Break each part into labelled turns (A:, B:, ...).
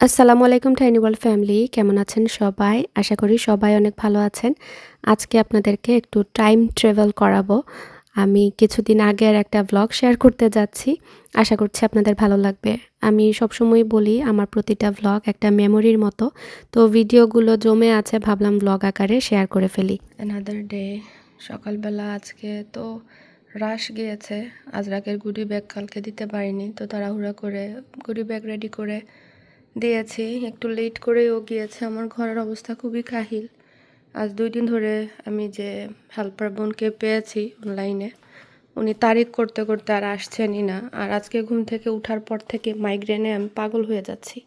A: আসসালামু আলাইকুম tiny world family, কেমন আছেন সবাই? আশা করি সবাই অনেক ভালো আছেন। আজকে আপনাদেরকে একটু টাইম ট্রাভেল করাবো। আমি কিছুদিন আগের একটা ব্লগ শেয়ার করতে যাচ্ছি। আশা করছি আপনাদের ভালো লাগবে। আমি সবসময়ই বলি আমার প্রতিটা ব্লগ একটা মেমোরির মতো। তো ভিডিওগুলো জমে আছে, ভাবলাম ব্লগ আকারে শেয়ার করে ফেলি। অ্যানাদার ডে, সকালবেলা আজকে তো রাশ গিয়েছে। আজরাকের গুডি ব্যাগ কালকে দিতে পারিনি, তো তাড়াহুড়া করে গুডি ব্যাগ রেডি করে দিয়েছি। একটু লেট করেও গিয়েছে। আমার ঘরের অবস্থা খুবই কাহিল। আজ 2 দিন ধরে আমি যে হেল্পার বোনকে পেয়েছি অনলাইনে, উনি তারিখ করতে করতে আর আসছেনই না। আর আজকে ঘুম থেকে উঠার পর থেকে মাইগ্রেনে আমি পাগল হয়ে যাচ্ছি।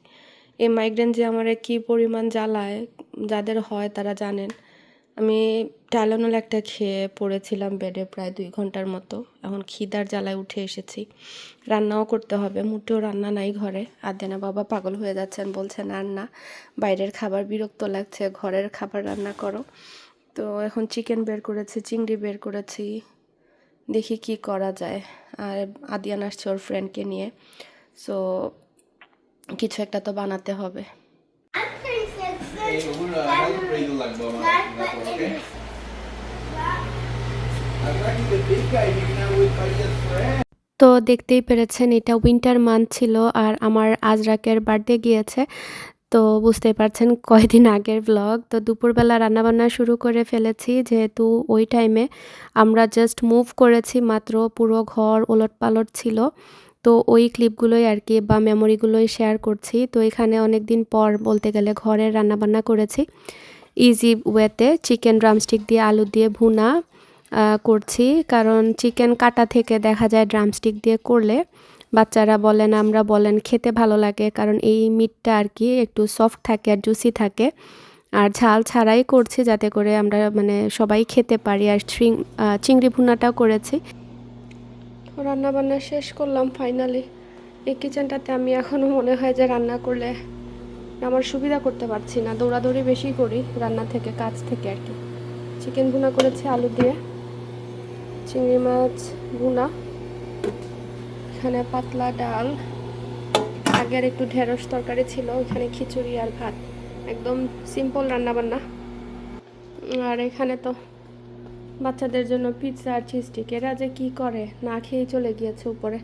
A: এই মাইগ্রেন যে আমার কী পরিমাণ জ্বালায়, যাদের হয় তারা জানেন। আমি টাইলেনল একটা খেয়ে পড়েছিলাম বেডে প্রায় 2 ঘন্টার মতো। এখন খিদার জ্বালায় উঠে এসেছি। রান্নাও করতে হবে, মোটেও রান্না নাই ঘরে। আদেনা বাবা পাগল হয়ে যাচ্ছেন, বলছেন আর না, বাইরের খাবার বিরক্ত লাগছে, ঘরের খাবার রান্না করো। তো এখন চিকেন বের করেছি, চিংড়ি বের করেছি, দেখি কি করা যায়। আর আদিয়ান আসছে ওর ফ্রেন্ডকে নিয়ে, সো কিছু একটা তো বানাতে হবে। তো দেখতেই পেরেছেন এটা উইন্টার মান্থ ছিল আর আমার আজরাকের বার্থডে গিয়েছে। তো বুঝতেই পারছেন কয়দিন আগের ব্লগ। তো দুপুরবেলা রান্নাবান্না শুরু করে ফেলেছি, যেহেতু ওই টাইমে আমরা জাস্ট মুভ করেছি মাত্র, পুরো ঘর ওলটপালট ছিল। তো ওই ক্লিপগুলোই আর কি, বা মেমোরিগুলোই শেয়ার করছি। তো এখানে অনেক দিন পর বলতে গেলে ঘরের রান্নাবান্না করেছি ইজি ওয়েতে। চিকেন ড্রামস্টিক দিয়ে আলু দিয়ে ভুনা করছি, কারণ চিকেন কাটা থেকে দেখা যায় ড্রামস্টিক দিয়ে করলে বাচ্চারা বলেন, আমরা বলেন, খেতে ভালো লাগে, কারণ এই মিটটা আর কি একটু সফট থাকে আর জুসি থাকে। আর ঝাল ছাড়াই করছি যাতে করে আমরা মানে সবাই খেতে পারি। আর চিংড়ি ভুনাটাও করেছি। রান্না বান্না শেষ করলাম ফাইনালি। এই কিচেনটাতে আমি এখনও মনে হয় যে রান্না করলে আমার সুবিধা করতে পারছি না, দৌড়াদৌড়ি বেশি করি রান্না থেকে, কাজ থেকে আর কি। চিকেন ভুনা করেছি আলু দিয়ে, চিংড়ি মাছ ভুনা, এখানে পাতলা ডাল, আগের একটু ঢেঁড়স তরকারি ছিল, এখানে খিচুড়ি আর ভাত। একদম সিম্পল রান্নাবান্না। আর এখানে তো বাচ্চাদের জন্য পিৎজা আর চিজ স্টিক। এরা যে কী করে, না খেয়েই চলে গিয়েছে উপরে।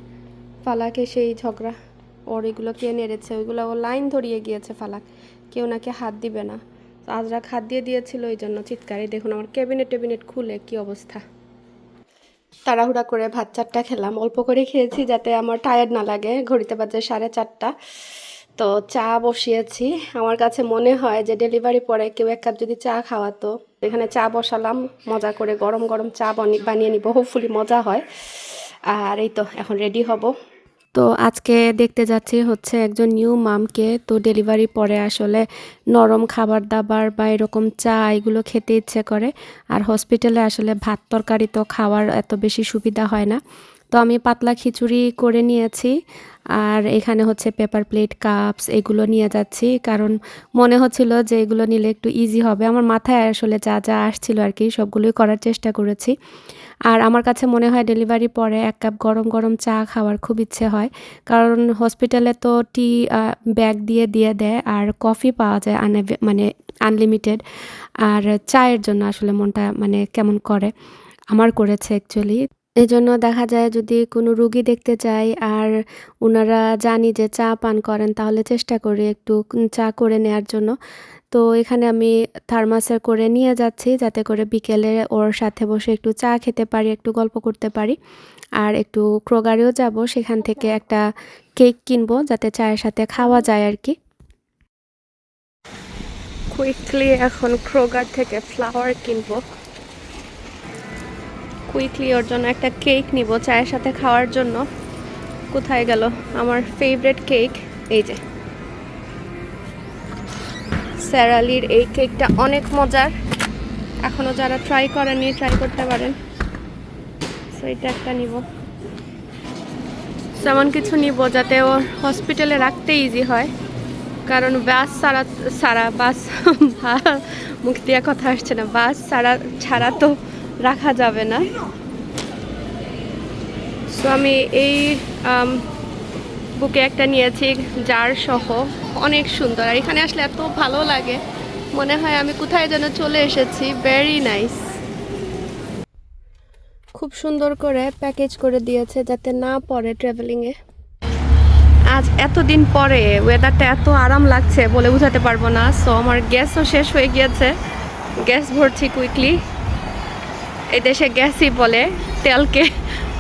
A: ফালাকে সেই ঝগড়া, ওর এগুলো কে নেড়েছে, ওইগুলো ও লাইন ধরিয়ে গিয়েছে ফালাক, কেউ নাকি হাত দিবে না। আজরা হাত দিয়ে দিয়েছিল, ওই জন্য চিৎকারে। দেখুন আমার ক্যাবিনেট খুলে কি অবস্থা। তাড়াহুড়া করে ভাত 4টা খেলাম, অল্প করে খেয়েছি যাতে আমার টায়ার্ড না লাগে। ঘড়িতে বাজে 4:30। তো চা বসিয়েছি। আমার কাছে মনে হয় যে ডেলিভারি পরে কেউ এক কাপ যদি চা খাওয়াতো। এখানে চা বসালাম, মজা করে গরম গরম চা বানিয়ে নিব, হোপফুলি মজা হয়। আর এই তো এখন রেডি হব। তো আজকে দেখতে যাচ্ছি হচ্ছে একজন নিউ মামকে। তো ডেলিভারি পরে আসলে নরম খাবার দাবার বা এরকম চা এগুলো খেতে ইচ্ছে করে। আর হসপিটালে আসলে ভাত তরকারি তো খাওয়ার এত বেশি সুবিধা হয় না। তো আমি পাতলা খিচুড়ি করে নিয়েছি। আর এখানে হচ্ছে পেপার প্লেট, কাপস এগুলো নিয়ে যাচ্ছি, কারণ মনে হচ্ছিল যে এগুলো নিলে একটু ইজি হবে। আমার মাথায় আসলে যা যা আসছিল আর কি সবগুলোই করার চেষ্টা করেছি। আর আমার কাছে মনে হয় ডেলিভারি পরে 1 কাপ গরম গরম চা খাওয়ার খুব ইচ্ছে হয়, কারণ হসপিটালে তো টি ব্যাগ দিয়ে দেয়, আর কফি পাওয়া যায় মানে আনলিমিটেড। আর চায়ের জন্য আসলে মনটা মানে কেমন করে, আমার করেছে অ্যাকচুয়ালি। এজন্য দেখা যায় যদি কোনো রুগী দেখতে যাই আর ওনারা জানি যে চা পান করেন, তাহলে চেষ্টা করি একটু চা করে নেয়ার জন্য। তো এখানে আমি থার্মাসে করে নিয়ে যাচ্ছি যাতে করে বিকেলে ওর সাথে বসে একটু চা খেতে পারি, একটু গল্প করতে পারি। আর একটু ক্রোগারেও যাব, সেখান থেকে একটা কেক কিনবো যাতে চায়ের সাথে খাওয়া যায় আর কি। কুইকলি এখন ক্রোগার থেকে ফ্লাওয়ার কিনবো, কুইকলি ওর জন্য একটা কেক নিব চায়ের সাথে খাওয়ার জন্য। কোথায় গেল আমার ফেভারিট কেক? এই যে স্যারালির এই কেকটা অনেক মজার, এখনও যারা ট্রাই করেননি ট্রাই করতে পারেন। সো এটা একটা নিব, তেমন কিছু নিব যাতে ওর হসপিটালে রাখতে ইজি হয়, কারণ বাস বাস মুখ দিয়ে কথা আসছে না, বাস ছাড়া তো রাখা যাবে না। সো আমি এই বুকে একটা নিয়েছি জার সহ, অনেক সুন্দর। আর এখানে আসলে এত ভালো লাগে, মনে হয় আমি কোথায় যেন চলে এসেছি। ভেরি নাইস, খুব সুন্দর করে প্যাকেজ করে দিয়েছে যাতে না পড়ে ট্রাভেলিংয়ে। আজ এতদিন পরে ওয়েদারটা এত আরাম লাগছে বলে বোঝাতে পারবো না। সো আমার গ্যাসও শেষ হয়ে গিয়েছে, গ্যাস ভরছি কুইকলি। এই দেশে গ্যাসই বলে তেলকে,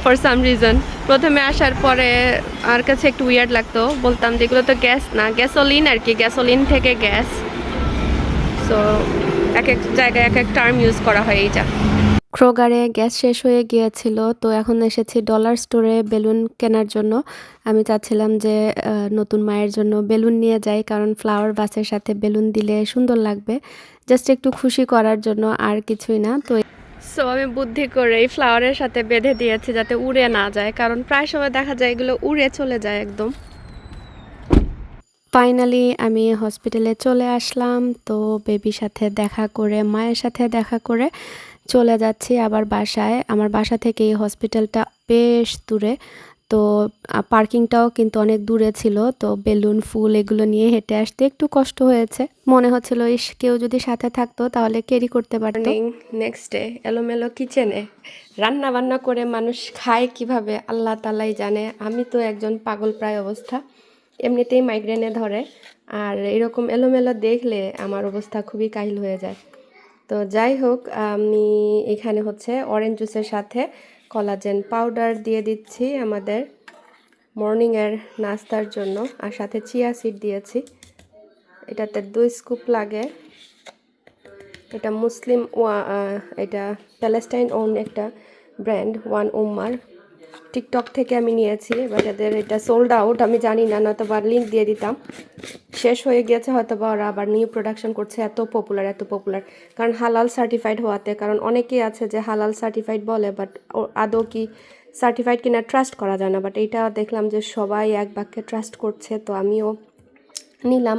A: ফর সাম রিজন। প্রথমে আসার পরে আমার কাছে একটু উইয়ার্ড লাগতো, বলতাম যে এগুলো তো গ্যাস না, গ্যাসোলিন আর কি, গ্যাসোলিন থেকে গ্যাস। সো এক এক জায়গায় এক এক টার্ম ইউজ করা হয়। এই যা ক্রোগারে গ্যাস শেষ হয়ে গিয়েছিল, তো এখন এসেছি ডলার স্টোরে বেলুন কেনার জন্য। আমি চাচ্ছিলাম যে নতুন মায়ের জন্য বেলুন নিয়ে যাই, কারণ ফ্লাওয়ার বাসের সাথে বেলুন দিলে সুন্দর লাগবে, জাস্ট একটু খুশি করার জন্য, আর কিছুই না। তো সো আমি বুদ্ধি করে এই ফ্লাওয়ারের সাথে বেঁধে দিয়েছি যাতে উড়ে না যায়, কারণ প্রায় সময় দেখা যায় এগুলো উড়ে চলে যায় একদম। ফাইনালি আমি হসপিটালে চলে আসলাম। তো বেবির সাথে দেখা করে, মায়ের সাথে দেখা করে চলে যাচ্ছি আবার বাসায়। আমার বাসা থেকে এই হসপিটালটা বেশ দূরে, তো পার্কিংটাও কিন্তু অনেক দূরে ছিল। তো বেলুন, ফুল এগুলো নিয়ে হেঁটে আসতে একটু কষ্ট হয়েছে। মনে হচ্ছিল ইস, কেউ যদি সাথে থাকতো তাহলে ক্যারি করতে পারতো। নেক্সট ডে এলোমেলো কিচেনে রান্না বান্না করে মানুষ খায় কিভাবে আল্লাহ তালাই জানে। আমি তো একজন পাগল প্রায় অবস্থা, এমনিতেই মাইগ্রেনে ধরে, আর এরকম এলোমেলো দেখলে আমার অবস্থা খুবই কাহিল হয়ে যায়। তো যাই হোক, আমি এখানে হচ্ছে অরেঞ্জ জুসের সাথে কোলাজেন পাউডার দিয়ে দিচ্ছি আমাদের মর্নিংয়ের নাস্তার জন্য, আর সাথে চিয়া সিড দিয়েছি। এটাতে 2 স্কুপ লাগে। এটা মুসলিম, এটা প্যালেস্টাইন ওন একটা ব্র্যান্ড, ওয়ান উম্মার। টিকটক থেকে আমি নিয়েছি, বাট এদের এটা সোল্ড আউট, আমি জানি না, নয়তো বা লিঙ্ক দিয়ে দিতাম। শেষ হয়ে গিয়েছে হয়তো, বা ওরা আবার নিউ প্রোডাকশন করছে। এত পপুলার, কারণ হালাল সার্টিফাইড হওয়াতে। কারণ অনেকেই আছে যে হালাল সার্টিফাইড বলে, বাট আদৌ কি সার্টিফাইড কিনা ট্রাস্ট করা যায় না। বাট এইটা দেখলাম যে সবাই এক বাক্যে ট্রাস্ট করছে, তো আমিও নিলাম।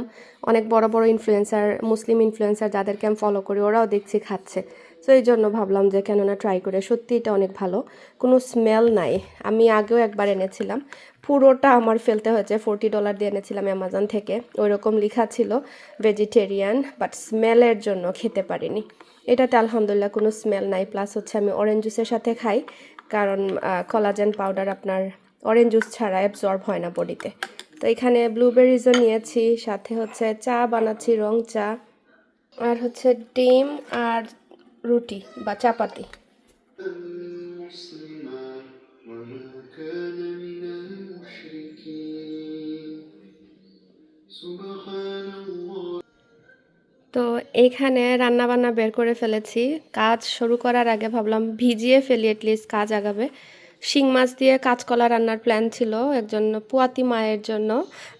A: অনেক বড় ইনফ্লুয়েন্সার, মুসলিম ইনফ্লুয়েন্সার যাদেরকে আমি ফলো করি, ওরাও দেখছি খাচ্ছে। সো এই জন্য ভাবলাম যে কেননা ট্রাই করে। সত্যি এটা অনেক ভালো, কোনো স্মেল নাই। আমি আগেও একবার এনেছিলাম, পুরোটা আমার ফেলতে হয়েছে। $40 দিয়ে এনেছিলাম অ্যামাজন থেকে। ওই রকম লেখা ছিল ভেজিটেরিয়ান, বাট স্মেলের জন্য খেতে পারিনি। এটাতে আলহামদুলিল্লাহ কোনো স্মেল নাই। প্লাস হচ্ছে আমি অরেঞ্জ জুসের সাথে খাই, কারণ কোলাজেন পাউডার আপনার অরেঞ্জ জুস ছাড়া অ্যাবজর্ব হয় না বডিতে। তো এখানে ব্লুবেরিজও নিয়েছি, সাথে হচ্ছে চা বানাচ্ছি, রং চা, আর হচ্ছে ডিম আর রুটি বা চাপাতি। তো এইখানে রান্নাবান্না বের করে ফেলেছি। কাজ শুরু করার আগে ভাবলাম ভিজিয়ে ফেলি, অ্যাটলিস্ট কাজ আগাবে। শিং মাছ দিয়ে কাঁচকলা রান্নার প্ল্যান ছিল একজন পুয়াতি মায়ের জন্য,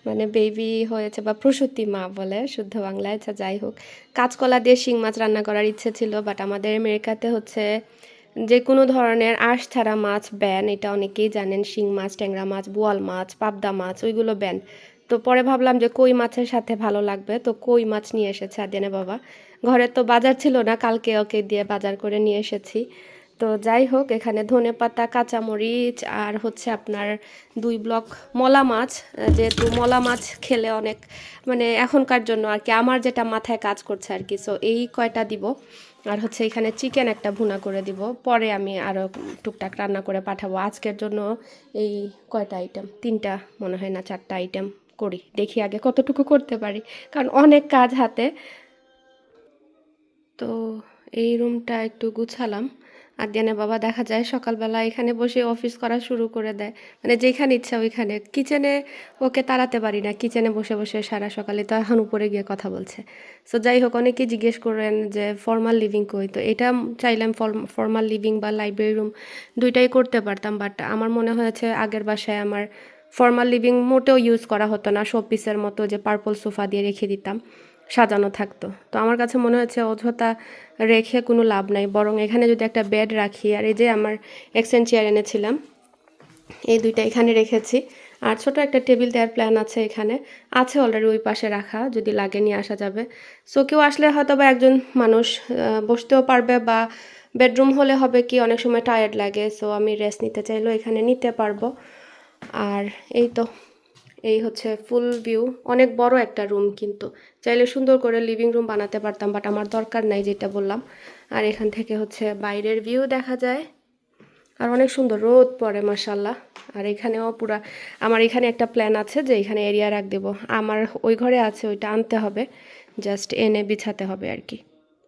A: মানে বেবি হয়েছে বা প্রসূতি মা বলে শুদ্ধ বাংলায়। আচ্ছা যাই হোক, কাঁচকলা দিয়ে শিং মাছ রান্না করার ইচ্ছে ছিল, বাট আমাদের আমেরিকাতে হচ্ছে যে কোনো ধরনের আঁশ ছাড়া মাছ ব্যান, এটা অনেকেই জানেন। শিং মাছ, ট্যাংরা মাছ, বোয়াল মাছ, পাবদা মাছ, ওইগুলো ব্যান। তো পরে ভাবলাম যে কই মাছের সাথে ভালো লাগবে, তো কই মাছ নিয়ে এসেছে আদিয়ানে বাবা। ঘরে তো বাজার ছিল না, কালকে ওকে দিয়ে বাজার করে নিয়ে এসেছি। তো যাই হোক, এখানে ধনেপাতা, কাঁচামরিচ, আর হচ্ছে আপনার 2 ব্লক মলা মাছ। যেহেতু মলা মাছ খেলে অনেক, মানে এখনকার জন্য আর কি, আমার যেটা মাথায় কাজ করছে আর কি। সো এই কয়টা দিব। আর হচ্ছে এখানে চিকেন একটা ভুনা করে দিব, পরে আমি আরও টুকটাক রান্না করে পাঠাবো। আজকের জন্য এই কয়টা আইটেম, 3টা মনে হয় না 4টা আইটেম করি, দেখি আগে কতটুকু করতে পারি, কারণ অনেক কাজ হাতে। তো এই রুমটা একটু গুছালাম। আদিয়ানের বাবা দেখা যায় সকালবেলা এখানে বসে অফিস করা শুরু করে দেয়, মানে যেখানে ইচ্ছা ওইখানে। কিচেনে ওকে তাড়াতে পারি না, কিচেনে বসে বসে সারা সকালে, তো এখন উপরে গিয়ে কথা বলছে। সো যাই হোক, অনেকেই জিজ্ঞেস করেন যে ফর্মাল লিভিং কই, তো এটা চাইলাম ফর্মাল লিভিং বা লাইব্রেরি রুম দুইটাই করতে পারতাম, বাট আমার মনে হয়েছে আগের বাসায় আমার ফর্মাল লিভিং মোটেও ইউজ করা হতো না, শোপিসের মতো যে পার্পল সোফা দিয়ে রেখে দিতাম, সাজানো থাকতো। তো আমার কাছে মনে হচ্ছে অযথা রেখে কোনো লাভ নাই, বরং এখানে যদি একটা বেড রাখি। আর এই যে আমার এক্সচেঞ্জ চেয়ার এনেছিলাম, এই 2টা এখানে রেখেছি। আর ছোট একটা টেবিল দেওয়ার প্ল্যান আছে, এখানে আছে অলরেডি, ওই পাশে রাখা, যদি লাগে নিয়ে আসা যাবে। সো কেউ আসলে হয়তো বা একজন মানুষ বসতেও পারবে, বা বেডরুম হলে হবে কি অনেক সময় টায়ার্ড লাগে, সো আমি রেস্ট নিতে চাইলেও এখানে নিতে পারবো। আর এই তো, এই হচ্ছে ফুল ভিউ, অনেক বড় একটা রুম, কিন্তু চাইলে সুন্দর করে লিভিং রুম বানাতে পারতাম, বাট আমার দরকার নাই, যেটা বললাম। আর এখান থেকে হচ্ছে বাইরের ভিউ দেখা যায়, আর অনেক সুন্দর রোদ পড়ে মাশাল্লাহ। আর এখানেও পুরা, আমার এখানে একটা প্ল্যান আছে যে এখানে এরিয়া রাখ দেবো, আমার ওই ঘরে আছে, ওইটা আনতে হবে, জাস্ট এনে বিছাতে হবে আর কি।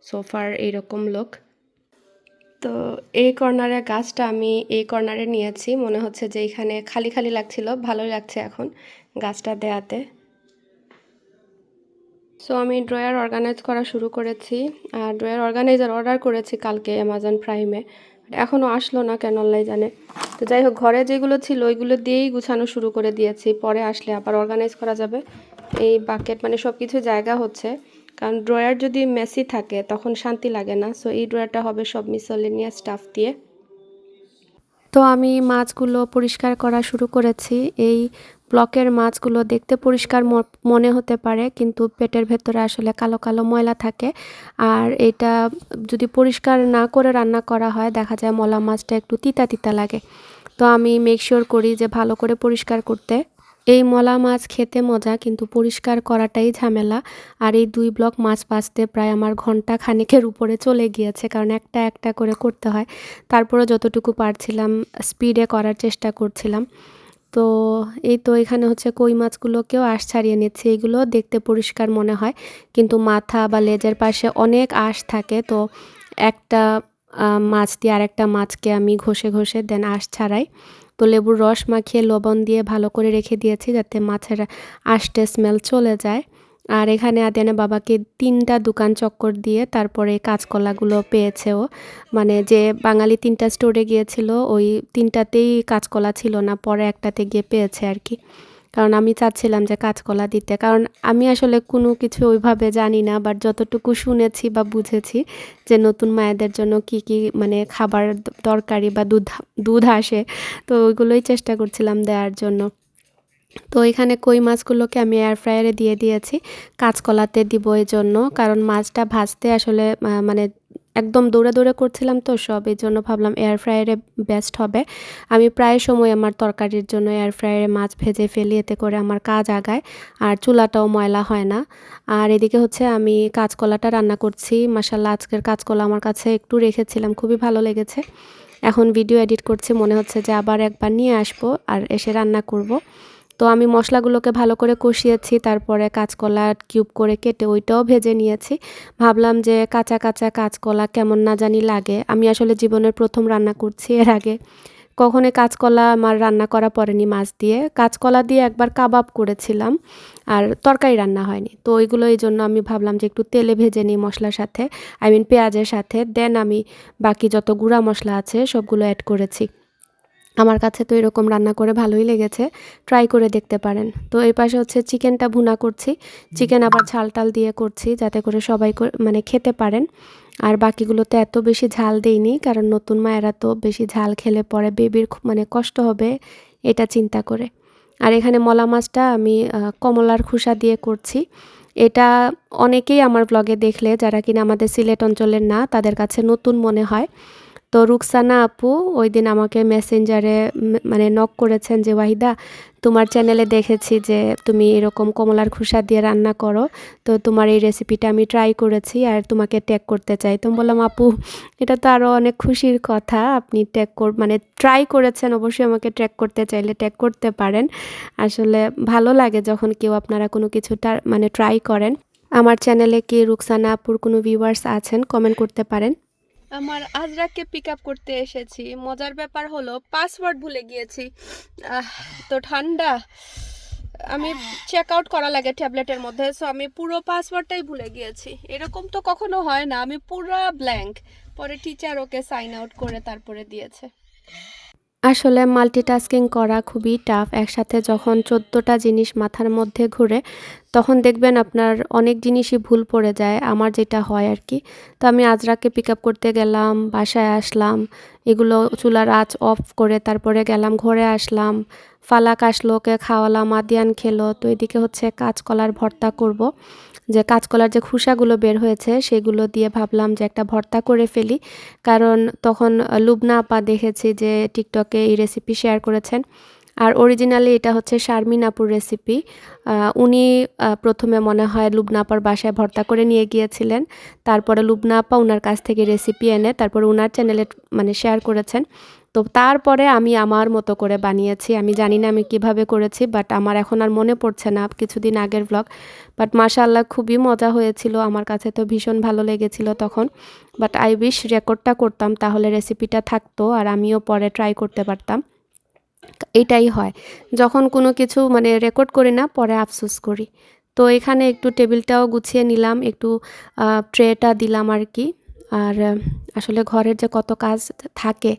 A: সোফার এইরকম লোক। তো এই কর্নারে গাছটা আমি এই কর্নারে নিয়েছি, মনে হচ্ছে যে এখানে খালি খালি লাগছিল, ভালোই লাগছে এখন গাছটা দেয়াতে। সো আমি ড্রয়ার অর্গানাইজ করা শুরু করেছি, আর ড্রয়ার অর্গানাইজার অর্ডার করেছি কালকে অ্যামাজন প্রাইমে, এখনও আসলো না, কেন আল্লাহ জানে। তো যাই হোক, ঘরে যেগুলো ছিল ওইগুলো দিয়েই গুছানো শুরু করে দিয়েছি, পরে আসলে আবার অর্গানাইজ করা যাবে। এই বাকেট মানে সব কিছু জায়গা হচ্ছে, কারণ ড্রয়ার যদি মেসি থাকে তখন শান্তি লাগে না। সো এই ড্রয়ারটা হবে সব মিসেলেনিয়াস স্টাফ দিয়ে। তো আমি মাছগুলো পরিষ্কার করা শুরু করেছি। এই ব্লকের মাছগুলো দেখতে পরিষ্কার মনে হতে পারে, কিন্তু পেটের ভেতরে আসলে কালো কালো ময়লা থাকে। আর এটা যদি পরিষ্কার না করে রান্না করা হয়, দেখা যায় মলা মাছটা একটু তিতা তিতা লাগে। তো আমি মেক শিওর করি যে ভালো করে পরিষ্কার করতে। এই মলা মাছ খেতে মজা, কিন্তু পরিষ্কার করাটাই ঝামেলা। আর এই 2 ব্লক মাছ ভাজতে প্রায় আমার ঘন্টা খানেকের উপরে চলে গিয়েছে, কারণ একটা একটা করে করতে হয়। তারপরে যতটুকু পারছিলাম স্পিডে করার চেষ্টা করছিলাম। তো এই তো এখানে হচ্ছে কই মাছগুলোকেও আঁশ ছাড়িয়ে নিচ্ছি। এগুলো দেখতে পরিষ্কার মনে হয়, কিন্তু মাথা বা লেজের পাশে অনেক আঁশ থাকে। তো একটা মাছ দিয়ে আরেকটা মাছকে আমি ঘষে ঘষে দেন আঁশ ছাড়াই। তো লেবুর রস মাখিয়ে লবণ দিয়ে ভালো করে রেখে দিয়েছি, যাতে মাছের আঁশটে স্মেল চলে যায়। আর এখানে আদিয়ানের বাবাকে 3টা দোকান চক্কর দিয়ে তারপরে কাঁচকলাগুলো পেয়েছে ও। মানে যে বাঙালি 3টা স্টোরে গিয়েছিল, ওই 3টাতেই কাঁচকলা ছিল না, পরে একটাতে গিয়ে পেয়েছে আর কি। কারণ আমি চাচ্ছিলাম যে কাঁচকলা দিতে, কারণ আমি আসলে কোনো কিছু ওইভাবে জানি না, বাট যতটুকু শুনেছি বা বুঝেছি যে নতুন মায়েদের জন্য কি কি মানে খাবার দরকারি বা দুধ আসে, তো ওইগুলোই চেষ্টা করছিলাম দেওয়ার জন্য। তো এখানে কই মাছগুলোকে আমি এয়ার ফ্রায়ারে দিয়ে দিয়েছি, কাঁচকলাতে দিব এই জন্য, কারণ মাছটা ভাজতে আসলে মানে একদম দৌড়ে দৌড়ে করছিলাম তো সব, এই জন্য ভাবলাম এয়ার ফ্রায়ারে বেস্ট হবে। আমি প্রায় সময় আমার তরকারির জন্য এয়ার ফ্রায়ারে মাছ ভেজে ফেলি, এতে করে আমার কাজ আগায় আর চুলাটাও ময়লা হয় না। আর এদিকে হচ্ছে আমি কাঁচকলাটা রান্না করছি। মাশাআল্লাহ, আজকের কাঁচকলা আমার কাছে একটু রেখেছিলাম, খুবই ভালো লেগেছে। এখন ভিডিও এডিট করছি, মনে হচ্ছে যে আবার একবার নিয়ে আসবো আর এসে রান্না করব। তো আমি মশলাগুলোকে ভালো করে কষিয়েছি, তারপরে কাঁচকলা কিউব করে কেটে ওইটাও ভেজে নিয়েছি। ভাবলাম যে কাঁচা কাঁচা কাঁচকলা কেমন না জানি লাগে। আমি আসলে জীবনের প্রথম রান্না করছি, এর আগে কখনোই কাঁচকলা আমার রান্না করা পড়েনি মাছ দিয়ে। কাঁচকলা দিয়ে একবার কাবাব করেছিলাম, আর তরকারি রান্না হয়নি। তো ওইগুলো এই জন্য আমি ভাবলাম যে একটু তেলে ভেজে নিই মশলার সাথে, আই মিন পেঁয়াজের সাথে, দেন আমি বাকি যত গুঁড়া মশলা আছে সবগুলো অ্যাড করেছি। আমার কাছে তো এরকম রান্না করে ভালোই লেগেছে, ট্রাই করে দেখতে পারেন। তো এই পাশে হচ্ছে চিকেনটা ভুনা করছি, চিকেন আবার ঝাল টাল দিয়ে করছি যাতে করে সবাই মানে খেতে পারেন। আর বাকিগুলোতে এত বেশি ঝাল দেইনি, কারণ নতুন মায়েরা তো বেশি ঝাল খেলে পরে বেবির মানে কষ্ট হবে, এটা চিন্তা করে। আর এখানে মলা মাছটা আমি কমলার খোসা দিয়ে করছি। এটা অনেকেই আমার ব্লগে দেখলে, যারা কিনা আমাদের সিলেট অঞ্চলের না, তাদের কাছে নতুন মনে হয়। তো রুকসানা আপু ওইদিন আমাকে মেসেঞ্জারে মানে নক করেছেন যে ওয়াহিদা, তোমার চ্যানেলে দেখেছি যে তুমি এরকম কমলার খোসা দিয়ে রান্না করো, তো তোমার এই রেসিপিটা আমি ট্রাই করেছি আর তোমাকে ট্যাগ করতে চাই। তো বললাম আপু, এটা তো আরও অনেক খুশির কথা, আপনি মানে ট্রাই করেছেন, অবশ্যই আমাকে ট্র্যাক করতে চাইলে ট্যাগ করতে পারেন। আসলে ভালো লাগে যখন কেউ আপনারা কোনো কিছুটা মানে ট্রাই করেন। আমার চ্যানেলে কি রুকসানা আপুর কোনো ভিউয়ার্স আছেন, কমেন্ট করতে পারেন। আমার আজরাকে পিক আপ করতে এসেছি। মজার ব্যাপার হলো পাসওয়ার্ড ভুলে গিয়েছি। তো ঠান্ডা, আমি চেক আউট করা লাগে ট্যাবলেটের মধ্যে, সো আমি পুরো পাসওয়ার্ডটাই ভুলে গিয়েছি। এরকম তো কখনো হয় না, আমি পুরো ব্ল্যাঙ্ক। পরে টিচার ওকে সাইন আউট করে তারপরে দিয়েছে। আসলে মাল্টিটাস্কিং করা খুবই টাফ। একসাথে যখন 14টা জিনিস মাথার মধ্যে ঘুরে, তখন দেখবেন আপনার অনেক জিনিসই ভুল পড়ে যায়। আমার যেটা হয় আর কি। তো আমি আজরাকে পিক আপ করতে গেলাম, বাসায় আসলাম, এগুলো চুলার আঁচ অফ করে তারপরে গেলাম, ঘরে আসলাম, ফালাক আসলো, ওকে খাওয়ালাম, আদিয়ান খেলো। তো এদিকে হচ্ছে কাঁচকলার ভর্তা করব। যে কাঁচকলার যে খোসাগুলো বের হয়েছে সেগুলো দিয়ে ভাবলাম যে একটা ভর্তা করে ফেলি, কারণ তখন লুবনা আপা দেখেছি যে টিকটকে এই রেসিপি শেয়ার করেছেন। আর অরিজিনালি এটা হচ্ছে শারমিন আপুর রেসিপি। উনি প্রথমে মনে হয় লুবনা আপার বাসায় ভর্তা করে নিয়ে গিয়েছিলেন। তারপরে লুবনা আপা উনার কাছ থেকে রেসিপি এনে তারপরে উনার চ্যানেলে মানে শেয়ার করেছেন। তো তারপরে আমি আমার মতো করে বানিয়েছি। আমি জানি না আমি কিভাবে করেছি, বাট আমার এখন আর মনে পড়ছে না কিছুদিন আগের ব্লগ। বাট মাশাআল্লাহ খুবই মজা হয়েছিল। আমার কাছে তো ভীষণ ভালো লেগেছিল তখন। বাট আই উইশ রেকর্ডটা করতাম, তাহলে রেসিপিটা থাকতো আর আমিও পরে ট্রাই করতে পারতাম। এটাই হয়, যখন কোনো কিছু মানে রেকর্ড করি না পরে আফসোস করি। তো এখানে একটু টেবিলটাও গুছিয়ে নিলাম, একটু ট্রেটা দিলাম আর কি। আর আসলে ঘরের যে কত কাজ থাকে।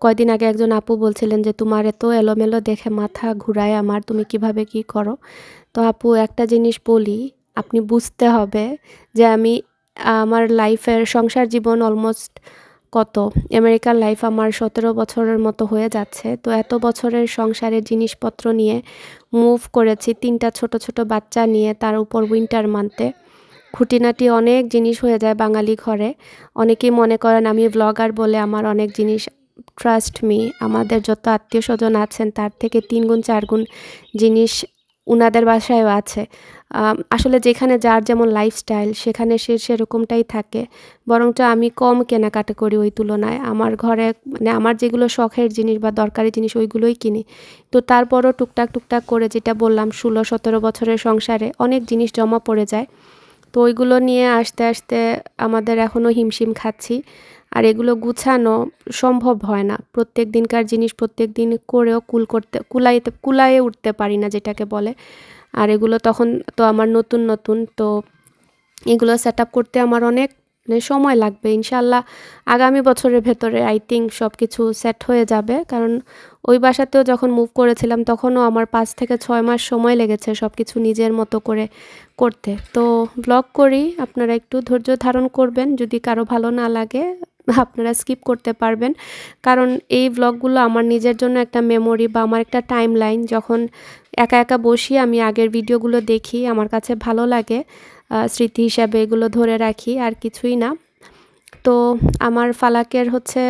A: কয়দিন আগে একজন আপু বলছিলেন যে তোমার এত এলোমেলো দেখে মাথা ঘুরায় আমার, তুমি কিভাবে কি করো। তো আপু একটা জিনিস বলি, আপনি বুঝতে হবে যে আমি আমার লাইফের সংসার জীবন অলমোস্ট কত আমেরিকার লাইফ আমার 17 বছরের মতো হয়ে যাচ্ছে। তো এত বছরের সংসারের জিনিসপত্র নিয়ে মুভ করেছি 3টা ছোট ছোট বাচ্চা নিয়ে, তার উপর উইন্টার মান্থে খুঁটিনাটি অনেক জিনিস হয়ে যায় বাঙালি ঘরে। অনেকেই মনে করেন আমি ব্লগার বলে আমার অনেক জিনিস, ট্রাস্ট মি, আমাদের যত আত্মীয় স্বজন আছেন তার থেকে 3 গুণ 4 গুণ জিনিস উনাদের বাসায়ও আছে। আসলে যেখানে যার যেমন লাইফস্টাইল সেখানে সে সেরকমটাই থাকে। বরঞ্চ আমি কম কেনাকাটা করি ওই তুলনায়। আমার ঘরে মানে আমার যেগুলো শখের জিনিস বা দরকারি জিনিস ওইগুলোই কিনি। তো তারপরও টুকটাক টুকটাক করে যেটা বললাম 16-17 বছরের সংসারে অনেক জিনিস জমা পড়ে যায়। তো ওইগুলো নিয়ে আসতে আসতে আমাদের এখনও হিমশিম খাচ্ছি। আর এগুলো গুছানো সম্ভব হয় না। প্রত্যেক দিনকার জিনিস প্রত্যেক দিন করেও কুলায়ে উঠতে পারি না যেটাকে বলে। আর এগুলো তখন তো আমার নতুন নতুন, তো এগুলো সেট আপ করতে আমার অনেক মানে সময় লাগবে। ইনশাআল্লাহ আগামী বছরের ভেতরে আই থিংক সব কিছু সেট হয়ে যাবে। কারণ ওই বাসাতেও যখন মুভ করেছিলাম তখনও আমার 5 থেকে 6 মাস সময় লেগেছে সব কিছু নিজের মতো করে করতে। তো ব্লগ করি, আপনারা একটু ধৈর্য ধারণ করবেন। যদি কারো ভালো না লাগে আপনারা স্কিপ করতে পারবেন। কারণ এই ব্লগগুলো আমার নিজের জন্য একটা মেমোরি বা আমার একটা টাইমলাইন। যখন একা একা বসি আমি আগের ভিডিওগুলো দেখি, আমার কাছে ভালো লাগে। স্মৃতি হিসাবে এগুলো ধরে রাখি, আর কিছুই না। তো আমার ফালাকের হচ্ছে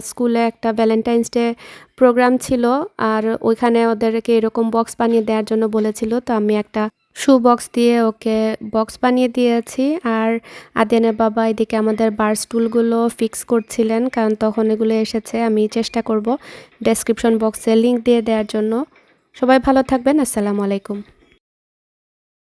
A: স্কুলে একটা ভ্যালেন্টাইন্স ডে প্রোগ্রাম ছিল। আর ওইখানে ওদেরকে এরকম বক্স বানিয়ে দেওয়ার জন্য বলেছিল। তো আমি একটা শু বক্স দিয়ে ওকে বক্স বানিয়ে দিয়েছি। আর আদিয়ানের বাবা এদিকে আমাদের বার স্টুলগুলো ফিক্স করছিলেন, কারণ তখন এগুলো এসেছে। আমি চেষ্টা করব ডেসক্রিপশন বক্সে লিংক দিয়ে দেওয়ার জন্য। সবাই ভালো থাকবেন। আসসালামু আলাইকুম।